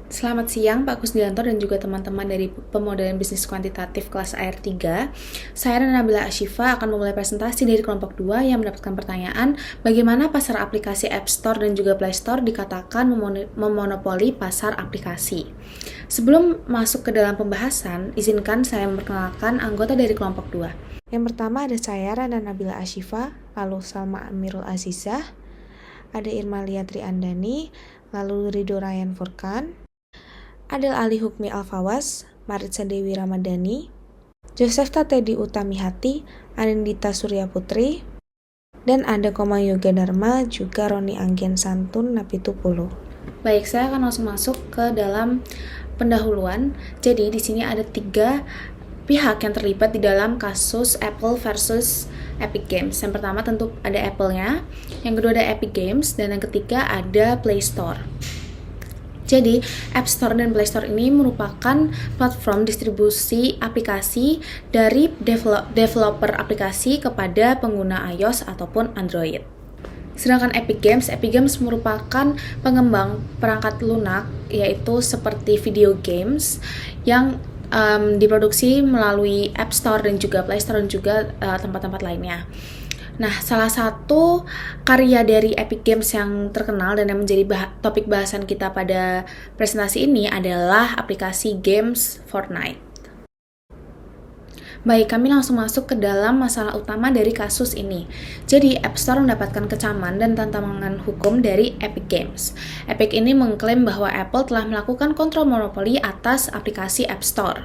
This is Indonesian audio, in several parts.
Selamat siang Pak Kusdianto dan juga teman-teman dari Pemodelan Bisnis Kuantitatif kelas AR3. Saya dan Nabila Ashifa akan memulai presentasi dari kelompok 2 yang mendapatkan pertanyaan bagaimana pasar aplikasi App Store dan juga Play Store dikatakan memonopoli pasar aplikasi. Sebelum masuk ke dalam pembahasan, izinkan saya memperkenalkan anggota dari kelompok 2. Yang pertama ada saya, Rana Nabila Ashifa, lalu Salma Amirul Azizah, ada Irma Liatri Andani, lalu Ridho Ryan Furkan, Adel Ali Hukmi Alfawas, Maritza Dewi Ramadhani, Joseph Tedi Utamihati, Anindita Surya Putri, dan ada Koma Yoga Dharma, juga Roni Anggen Santun Napitupulu. Baik, saya akan langsung masuk ke dalam pendahuluan. Jadi di sini ada 3 pihak yang terlibat di dalam kasus Apple versus Epic Games. Yang pertama tentu ada Apple-nya, yang kedua ada Epic Games, dan yang ketiga ada Play Store. Jadi, App Store dan Play Store ini merupakan platform distribusi aplikasi dari developer aplikasi kepada pengguna iOS ataupun Android. Sedangkan Epic Games merupakan pengembang perangkat lunak, yaitu seperti video games yang diproduksi melalui App Store dan juga Play Store dan juga tempat-tempat lainnya. Nah, salah satu karya dari Epic Games yang terkenal dan yang menjadi topik bahasan kita pada presentasi ini adalah aplikasi games Fortnite. Baik, kami langsung masuk ke dalam masalah utama dari kasus ini. Jadi, App Store mendapatkan kecaman dan tantangan hukum dari Epic Games. Epic ini mengklaim bahwa Apple telah melakukan kontrol monopoli atas aplikasi App Store.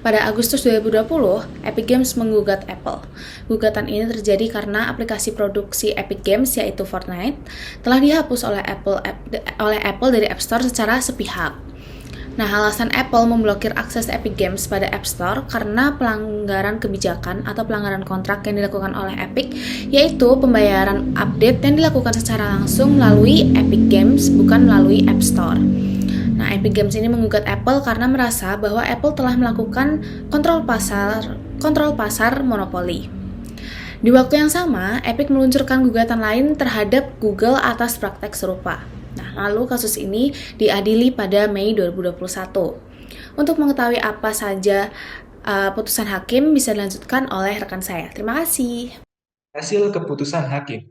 Pada Agustus 2020, Epic Games menggugat Apple. Gugatan ini terjadi karena aplikasi produksi Epic Games yaitu Fortnite telah dihapus oleh Apple dari App Store secara sepihak. Nah, alasan Apple memblokir akses Epic Games pada App Store karena pelanggaran kebijakan atau pelanggaran kontrak yang dilakukan oleh Epic, yaitu pembayaran update yang dilakukan secara langsung melalui Epic Games, bukan melalui App Store. Nah, Epic Games ini menggugat Apple karena merasa bahwa Apple telah melakukan kontrol pasar monopoli. Di waktu yang sama, Epic meluncurkan gugatan lain terhadap Google atas praktek serupa. Nah, lalu kasus ini diadili pada Mei 2021. Untuk mengetahui apa saja putusan hakim bisa dilanjutkan oleh rekan saya. Terima kasih. Hasil keputusan hakim.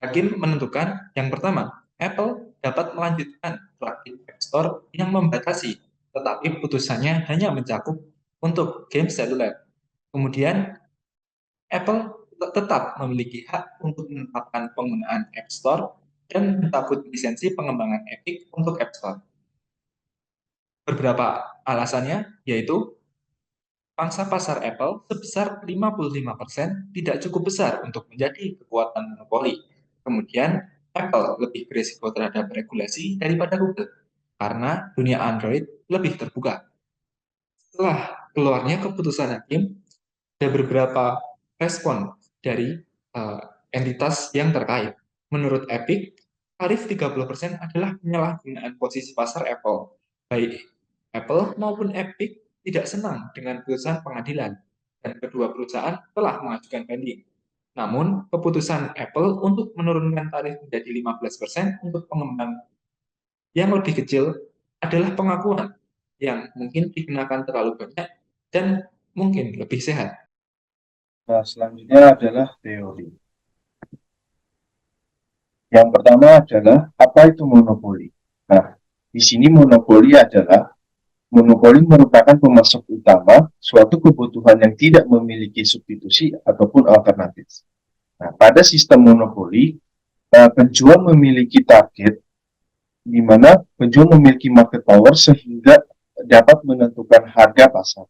Hakim menentukan yang pertama, Apple dapat melanjutkan praktik App Store yang membatasi, tetapi putusannya hanya mencakup untuk game seluler. Kemudian, Apple tetap memiliki hak untuk menetapkan penggunaan App Store dan mencabut lisensi pengembangan Epic untuk App Store. Beberapa alasannya yaitu pangsa pasar Apple sebesar 55% tidak cukup besar untuk menjadi kekuatan monopoli. Kemudian, Apple lebih berisiko terhadap regulasi daripada Google, karena dunia Android lebih terbuka. Setelah keluarnya keputusan hakim, ada beberapa respon dari entitas yang terkait. Menurut Epic, tarif 30% adalah penyalahgunaan posisi pasar Apple. Baik Apple maupun Epic tidak senang dengan putusan pengadilan, dan kedua perusahaan telah mengajukan banding. Namun, keputusan Apple untuk menurunkan tarif menjadi 15% untuk pengembang yang lebih kecil adalah pengakuan yang mungkin digunakan terlalu banyak dan mungkin lebih sehat. Nah, selanjutnya adalah teori. Yang pertama adalah apa itu monopoli. Nah, di sini monopoli merupakan pemasok utama suatu kebutuhan yang tidak memiliki substitusi ataupun alternatif. Nah, pada sistem monopoli, penjual memiliki target di mana penjual memiliki market power sehingga dapat menentukan harga pasar.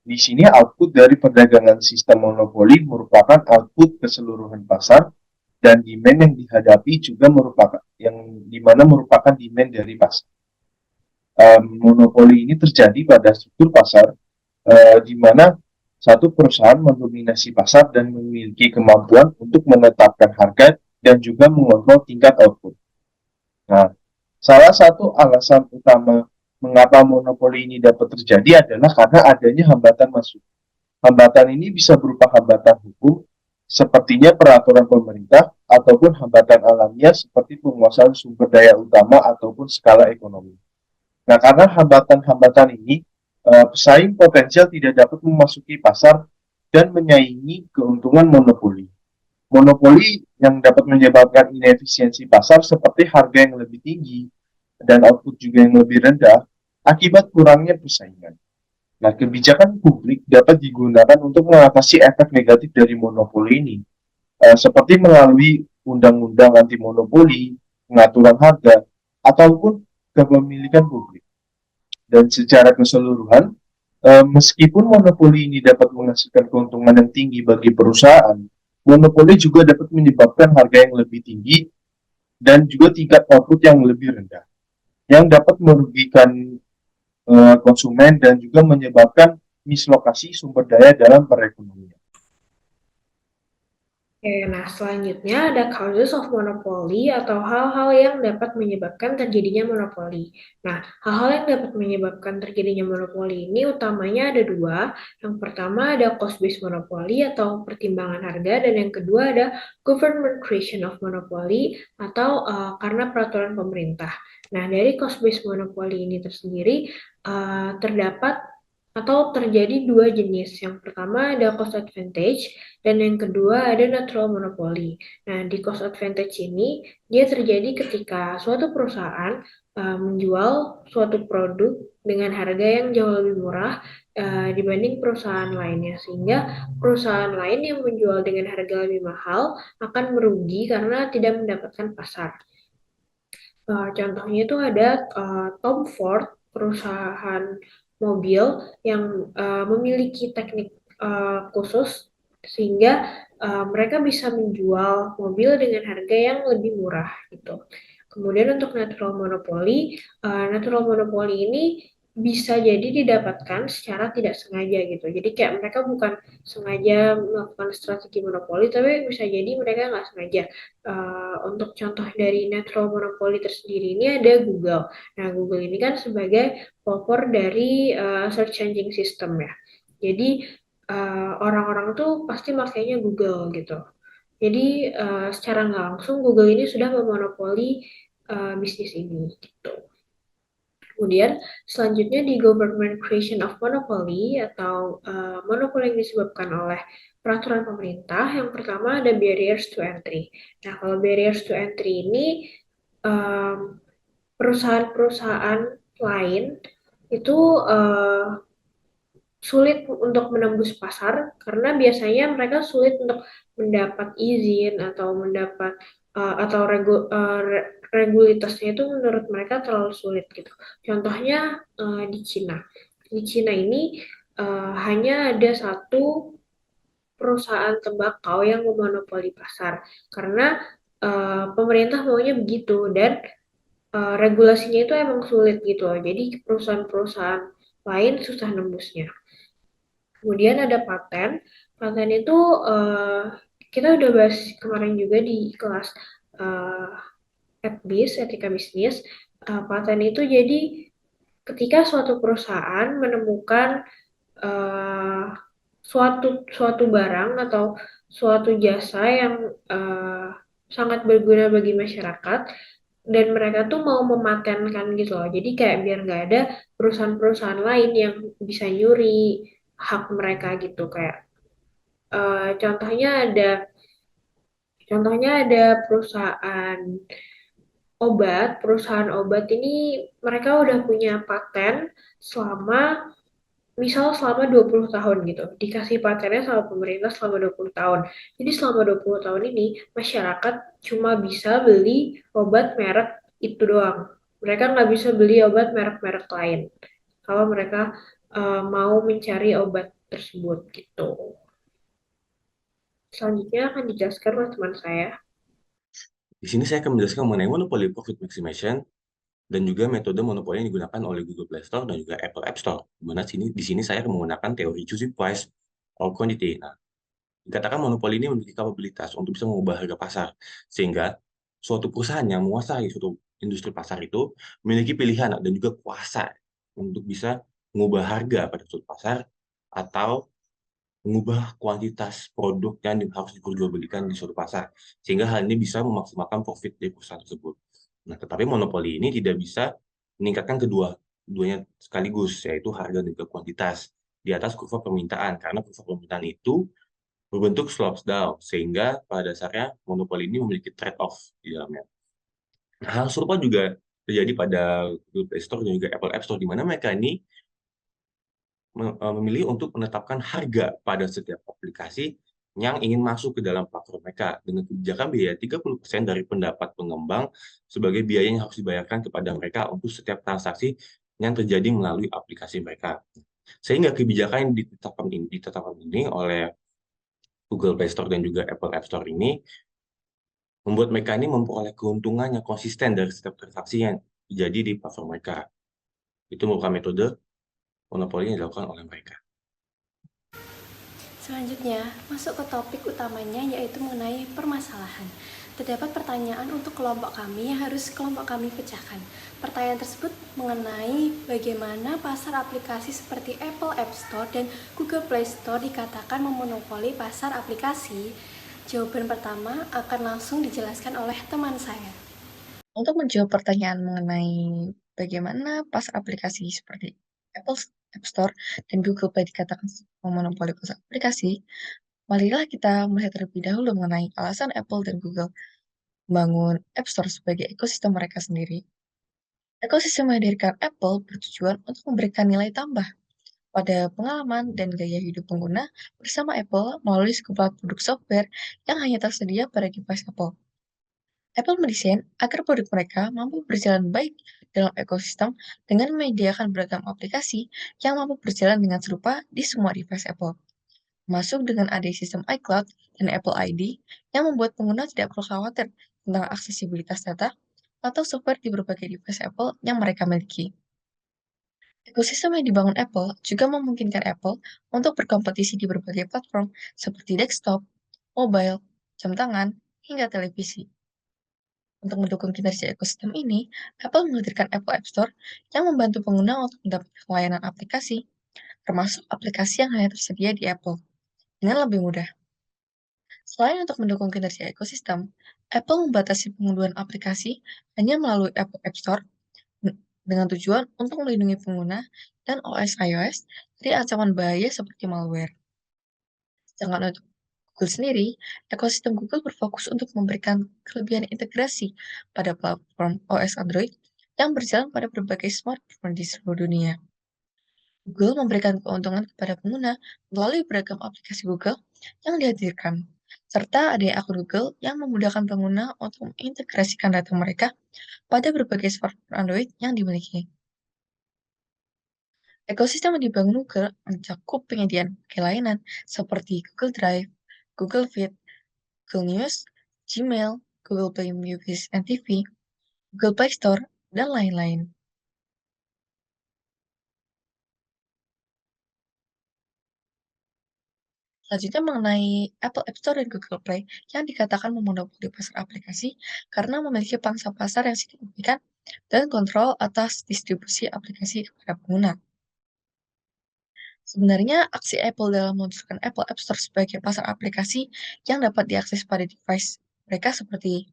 Di sini output dari perdagangan sistem monopoli merupakan output keseluruhan pasar dan demand yang dihadapi juga merupakan demand dari pasar. Monopoli ini terjadi pada struktur pasar di mana satu perusahaan mendominasi pasar dan memiliki kemampuan untuk menetapkan harga dan juga mengontrol tingkat output. Nah, salah satu alasan utama mengapa monopoli ini dapat terjadi adalah karena adanya hambatan masuk. Hambatan ini bisa berupa hambatan hukum, sepertinya peraturan pemerintah, ataupun hambatan alamiah seperti penguasaan sumber daya utama ataupun skala ekonomi. Nah, karena hambatan-hambatan ini, pesaing potensial tidak dapat memasuki pasar dan menyaingi keuntungan monopoli. Monopoli yang dapat menyebabkan inefisiensi pasar seperti harga yang lebih tinggi dan output juga yang lebih rendah akibat kurangnya persaingan. Nah, kebijakan publik dapat digunakan untuk mengatasi efek negatif dari monopoli ini, seperti melalui undang-undang anti monopoli, pengaturan harga, ataupun kepemilikan publik. Dan secara keseluruhan, meskipun monopoli ini dapat menghasilkan keuntungan yang tinggi bagi perusahaan, monopoli juga dapat menyebabkan harga yang lebih tinggi dan juga tingkat output yang lebih rendah, yang dapat merugikan konsumen dan juga menyebabkan mislokasi sumber daya dalam perekonomian. Oke, nah selanjutnya ada causes of monopoly atau hal-hal yang dapat menyebabkan terjadinya monopoli. Nah, hal-hal yang dapat menyebabkan terjadinya monopoli ini utamanya ada dua. Yang pertama ada cost-based monopoly atau pertimbangan harga, dan yang kedua ada government creation of monopoly atau karena peraturan pemerintah. Nah, dari cost-based monopoly ini tersendiri terdapat atau terjadi dua jenis. Yang pertama ada cost advantage dan yang kedua ada natural monopoly. Nah, di cost advantage ini dia terjadi ketika suatu perusahaan menjual suatu produk dengan harga yang jauh lebih murah dibanding perusahaan lainnya, sehingga perusahaan lain yang menjual dengan harga lebih mahal akan merugi karena tidak mendapatkan pasar. Contohnya itu ada Tom Ford, perusahaan mobil yang memiliki teknik khusus sehingga mereka bisa menjual mobil dengan harga yang lebih murah gitu. Kemudian untuk natural monopoly ini bisa jadi didapatkan secara tidak sengaja gitu. Jadi kayak mereka bukan sengaja melakukan strategi monopoli, tapi bisa jadi mereka nggak sengaja. Untuk contoh dari natural monopoly tersendiri ini ada Google. Nah, Google ini kan sebagai pelopor dari search engine system ya. Jadi orang-orang tuh pasti makainya Google gitu. Jadi secara nggak langsung Google ini sudah memonopoli bisnis ini gitu. Kemudian selanjutnya di government creation of monopoly atau monopoli yang disebabkan oleh peraturan pemerintah, yang pertama ada barriers to entry. Nah, kalau barriers to entry ini perusahaan-perusahaan lain itu sulit untuk menembus pasar karena biasanya mereka sulit untuk mendapat izin atau mendapat atau regulitasnya itu menurut mereka terlalu sulit gitu. Contohnya di Cina. Di Cina ini hanya ada satu perusahaan tembakau yang memonopoli pasar karena pemerintah maunya begitu, dan regulasinya itu emang sulit gitu loh. Jadi perusahaan-perusahaan lain susah nembusnya. Kemudian ada paten. Paten itu kita udah bahas kemarin juga di kelas etika bisnis. Paten itu jadi ketika suatu perusahaan menemukan suatu barang atau suatu jasa yang sangat berguna bagi masyarakat dan mereka tuh mau mematenkan gitu loh. Jadi kayak biar nggak ada perusahaan-perusahaan lain yang bisa nyuri hak mereka gitu, kayak contohnya ada perusahaan obat ini mereka udah punya paten selama 20 tahun gitu. Dikasih patennya sama pemerintah selama 20 tahun. Jadi selama 20 tahun ini masyarakat cuma bisa beli obat merek itu doang. Mereka nggak bisa beli obat merek-merek lain kalau mereka mau mencari obat tersebut gitu. Selanjutnya akan dijelaskan oleh teman saya. Di sini saya akan menjelaskan mengenai monopoli profit maximization dan juga metode monopoli yang digunakan oleh Google Play Store dan juga Apple App Store. Di sini saya akan menggunakan teori choosing price or quantity. Nah, dikatakan monopoli ini memiliki kapabilitas untuk bisa mengubah harga pasar, sehingga suatu perusahaan yang menguasai suatu industri pasar itu memiliki pilihan dan juga kuasa untuk bisa mengubah harga pada suatu pasar atau mengubah kuantitas produk yang harus diperjualbelikan di suatu pasar, sehingga hal ini bisa memaksimalkan profit dari perusahaan tersebut. Nah, tetapi monopoli ini tidak bisa meningkatkan kedua duanya sekaligus, yaitu harga dan juga kuantitas di atas kurva permintaan, karena kurva permintaan itu berbentuk slopes down, sehingga pada dasarnya monopoli ini memiliki trade-off di dalamnya. Nah, hal serupa juga terjadi pada Google Play Store dan juga Apple App Store, di mana mereka ini memilih untuk menetapkan harga pada setiap aplikasi yang ingin masuk ke dalam platform mereka dengan kebijakan biaya 30% dari pendapat pengembang sebagai biaya yang harus dibayarkan kepada mereka untuk setiap transaksi yang terjadi melalui aplikasi mereka. Sehingga kebijakan yang ditetapkan ini oleh Google Play Store dan juga Apple App Store ini membuat mereka ini memperoleh keuntungan yang konsisten dari setiap transaksi yang terjadi di platform mereka. Itu merupakan metode monopoli yang dilakukan oleh mereka. Selanjutnya, masuk ke topik utamanya yaitu mengenai permasalahan. Terdapat pertanyaan untuk kelompok kami yang harus kelompok kami pecahkan. Pertanyaan tersebut mengenai bagaimana pasar aplikasi seperti Apple App Store dan Google Play Store dikatakan memonopoli pasar aplikasi. Jawaban pertama akan langsung dijelaskan oleh teman saya. Untuk menjawab pertanyaan mengenai bagaimana pasar aplikasi seperti Apple App Store dan Google Play dikatakan memonopoli pasar aplikasi, marilah kita melihat terlebih dahulu mengenai alasan Apple dan Google membangun App Store sebagai ekosistem mereka sendiri. Ekosistem yang didirikan Apple bertujuan untuk memberikan nilai tambah pada pengalaman dan gaya hidup pengguna bersama Apple melalui sekumpulan produk software yang hanya tersedia pada device Apple. Apple mendesain agar produk mereka mampu berjalan baik dalam ekosistem dengan menyediakan beragam aplikasi yang mampu berjalan dengan serupa di semua device Apple, masuk dengan adanya sistem iCloud dan Apple ID yang membuat pengguna tidak perlu khawatir tentang aksesibilitas data atau software di berbagai device Apple yang mereka miliki. Ekosistem yang dibangun Apple juga memungkinkan Apple untuk berkompetisi di berbagai platform seperti desktop, mobile, jam tangan, hingga televisi. Untuk mendukung kinerja ekosistem ini, Apple menghadirkan Apple App Store yang membantu pengguna untuk mendapatkan layanan aplikasi, termasuk aplikasi yang hanya tersedia di Apple, dengan lebih mudah. Selain untuk mendukung kinerja ekosistem, Apple membatasi pengunduhan aplikasi hanya melalui Apple App Store dengan tujuan untuk melindungi pengguna dan OS iOS dari ancaman bahaya seperti malware. Sedangkan untuk Google sendiri, ekosistem Google berfokus untuk memberikan kelebihan integrasi pada platform OS Android yang berjalan pada berbagai smartphone di seluruh dunia. Google memberikan keuntungan kepada pengguna melalui beragam aplikasi Google yang dihadirkan, serta adanya akun Google yang memudahkan pengguna untuk mengintegrasikan data mereka pada berbagai smartphone Android yang dimiliki. Ekosistem yang dibangun Google mencakup penyediaan berbagai layanan seperti Google Drive, Google Feed, Google News, Gmail, Google Play Movies and TV, Google Play Store, dan lain-lain. Selanjutnya mengenai Apple App Store dan Google Play yang dikatakan memonopoli pasar aplikasi karena memiliki pangsa pasar yang signifikan dan kontrol atas distribusi aplikasi kepada pengguna. Sebenarnya, aksi Apple dalam meluncurkan Apple App Store sebagai pasar aplikasi yang dapat diakses pada device mereka seperti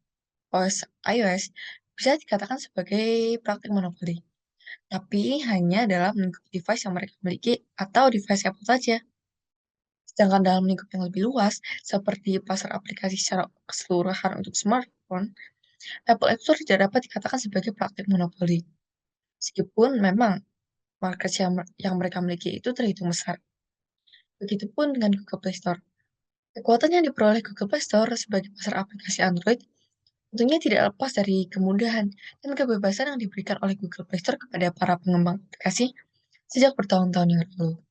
OS iOS bisa dikatakan sebagai praktik monopoli, tapi hanya dalam lingkup device yang mereka miliki atau device Apple saja. Sedangkan dalam lingkup yang lebih luas, seperti pasar aplikasi secara keseluruhan untuk smartphone, Apple App Store tidak dapat dikatakan sebagai praktik monopoli. Meskipun memang market yang mereka miliki itu terhitung besar. Begitupun dengan Google Play Store. Kekuatan yang diperoleh Google Play Store sebagai pasar aplikasi Android tentunya tidak lepas dari kemudahan dan kebebasan yang diberikan oleh Google Play Store kepada para pengembang aplikasi sejak bertahun-tahun yang lalu.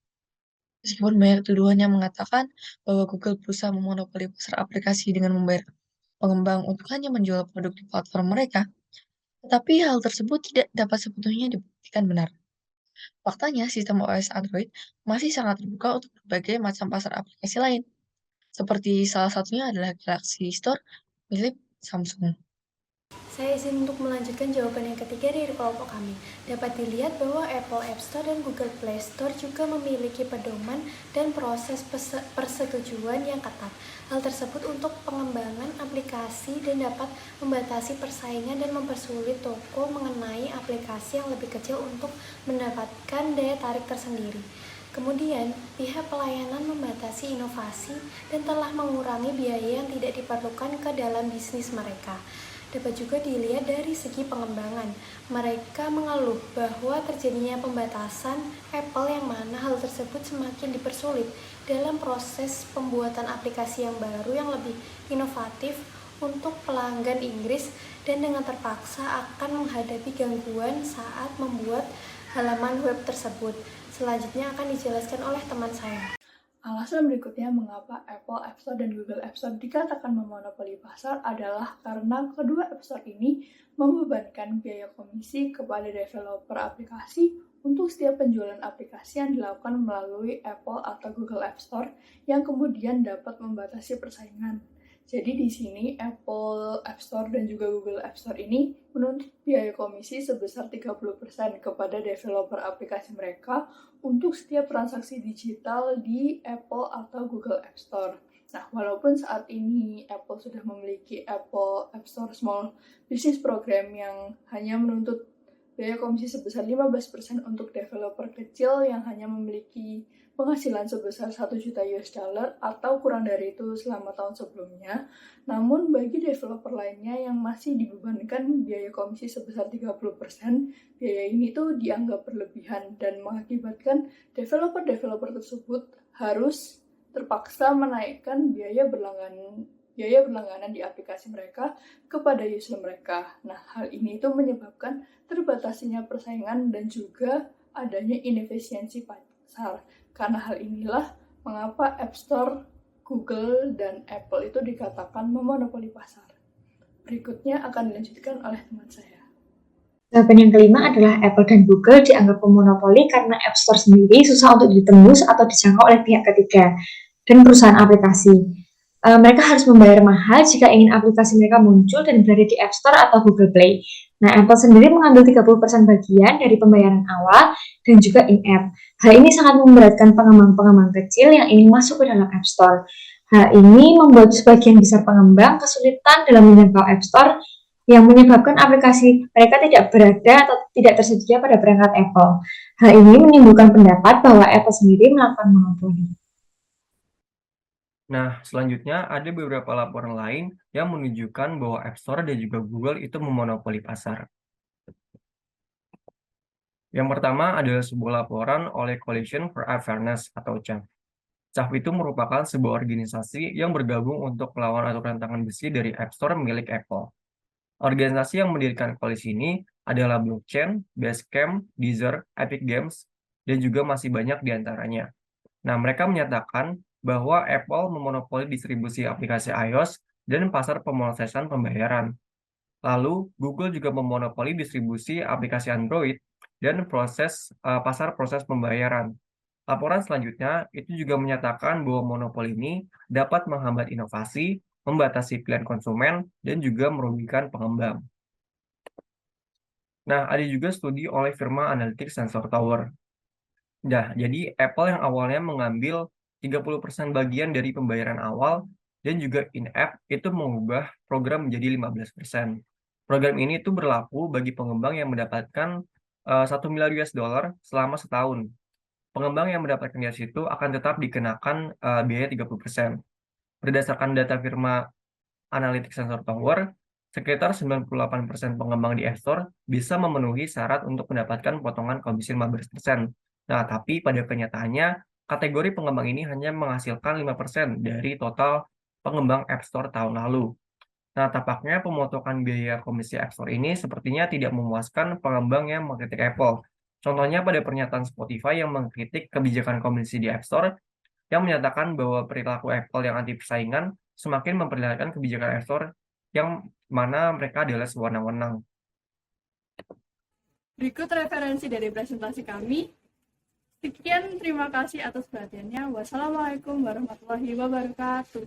Meskipun banyak tuduhan yang mengatakan bahwa Google berusaha memonopoli pasar aplikasi dengan membayar pengembang untuk hanya menjual produk di platform mereka, tetapi hal tersebut tidak dapat sepenuhnya dibuktikan benar. Faktanya, sistem OS Android masih sangat terbuka untuk berbagai macam pasar aplikasi lain, seperti salah satunya adalah Galaxy Store milik Samsung. Saya izin untuk melanjutkan jawaban yang ketiga dari kelompok kami. Dapat dilihat bahwa Apple App Store dan Google Play Store juga memiliki pedoman dan proses persetujuan yang ketat. Hal tersebut untuk pengembangan aplikasi dan dapat membatasi persaingan dan mempersulit toko mengenai aplikasi yang lebih kecil untuk mendapatkan daya tarik tersendiri. Kemudian, pihak pelayanan membatasi inovasi dan telah mengurangi biaya yang tidak diperlukan ke dalam bisnis mereka. Dapat juga dilihat dari segi pengembangan. Mereka mengeluh bahwa terjadinya pembatasan Apple yang mana hal tersebut semakin dipersulit dalam proses pembuatan aplikasi yang baru yang lebih inovatif untuk pelanggan Inggris dan dengan terpaksa akan menghadapi gangguan saat membuat halaman web tersebut. Selanjutnya akan dijelaskan oleh teman saya. Alasan berikutnya mengapa Apple App Store dan Google App Store dikatakan memonopoli pasar adalah karena kedua App Store ini membebankan biaya komisi kepada developer aplikasi untuk setiap penjualan aplikasi yang dilakukan melalui Apple atau Google App Store yang kemudian dapat membatasi persaingan. Jadi di sini Apple App Store dan juga Google App Store ini menuntut biaya komisi sebesar 30% kepada developer aplikasi mereka untuk setiap transaksi digital di Apple atau Google App Store. Nah, walaupun saat ini Apple sudah memiliki Apple App Store Small Business Program yang hanya menuntut biaya komisi sebesar 15% untuk developer kecil yang hanya memiliki penghasilan sebesar 1 juta US dollar atau kurang dari itu selama tahun sebelumnya. Namun bagi developer lainnya yang masih dibebankan biaya komisi sebesar 30%, biaya ini tuh dianggap berlebihan dan mengakibatkan developer-developer tersebut harus terpaksa menaikkan biaya berlangganan di aplikasi mereka kepada user mereka. Nah, hal ini itu menyebabkan terbatasinya persaingan dan juga adanya inefisiensi pasar. Karena hal inilah mengapa App Store, Google, dan Apple itu dikatakan memonopoli pasar. Berikutnya akan dilanjutkan oleh teman saya. Jawaban yang kelima adalah Apple dan Google dianggap memonopoli karena App Store sendiri susah untuk ditembus atau dijangkau oleh pihak ketiga dan perusahaan aplikasi. Mereka harus membayar mahal jika ingin aplikasi mereka muncul dan berada di App Store atau Google Play. Nah, Apple sendiri mengambil 30% bagian dari pembayaran awal dan juga in-app. Hal ini sangat memberatkan pengembang-pengembang kecil yang ingin masuk ke dalam App Store. Hal ini membuat sebagian besar pengembang kesulitan dalam menjangkau App Store yang menyebabkan aplikasi mereka tidak berada atau tidak tersedia pada perangkat Apple. Hal ini menimbulkan pendapat bahwa Apple sendiri melakukan monopoli. Nah, selanjutnya ada beberapa laporan lain yang menunjukkan bahwa App Store dan juga Google itu memonopoli pasar. Yang pertama adalah sebuah laporan oleh Coalition for App Fairness atau CAF. CAF itu merupakan sebuah organisasi yang bergabung untuk melawan aturan tangan besi dari App Store milik Apple. Organisasi yang mendirikan koalisi ini adalah Blockchain, Basecamp, Deezer, Epic Games, dan juga masih banyak di antaranya. Nah, mereka menyatakan bahwa Apple memonopoli distribusi aplikasi iOS dan pasar pemrosesan pembayaran. Lalu, Google juga memonopoli distribusi aplikasi Android dan pasar proses pembayaran. Laporan selanjutnya itu juga menyatakan bahwa monopoli ini dapat menghambat inovasi, membatasi pilihan konsumen, dan juga merugikan pengembang. Nah, ada juga studi oleh firma analitik Sensor Tower. Nah, jadi Apple yang awalnya mengambil 30% bagian dari pembayaran awal dan juga in-app itu mengubah program menjadi 15%. Program ini itu berlaku bagi pengembang yang mendapatkan 1 miliar US dollar selama setahun. Pengembang yang mendapatkan dari situ akan tetap dikenakan biaya 30%. Berdasarkan data firma analitik Sensor Tower, sekitar 98% pengembang di App Store bisa memenuhi syarat untuk mendapatkan potongan komisi 15%. Nah, tapi pada kenyataannya, kategori pengembang ini hanya menghasilkan 5% dari total pengembang App Store tahun lalu. Nah, tampaknya pemotongan biaya komisi App Store ini sepertinya tidak memuaskan pengembang yang mengkritik Apple. Contohnya pada pernyataan Spotify yang mengkritik kebijakan komisi di App Store yang menyatakan bahwa perilaku Apple yang anti persaingan semakin memperlihatkan kebijakan App Store yang mana mereka adalah sewenang-wenang. Berikut referensi dari presentasi kami. Sekian, terima kasih atas perhatiannya. Wassalamualaikum warahmatullahi wabarakatuh.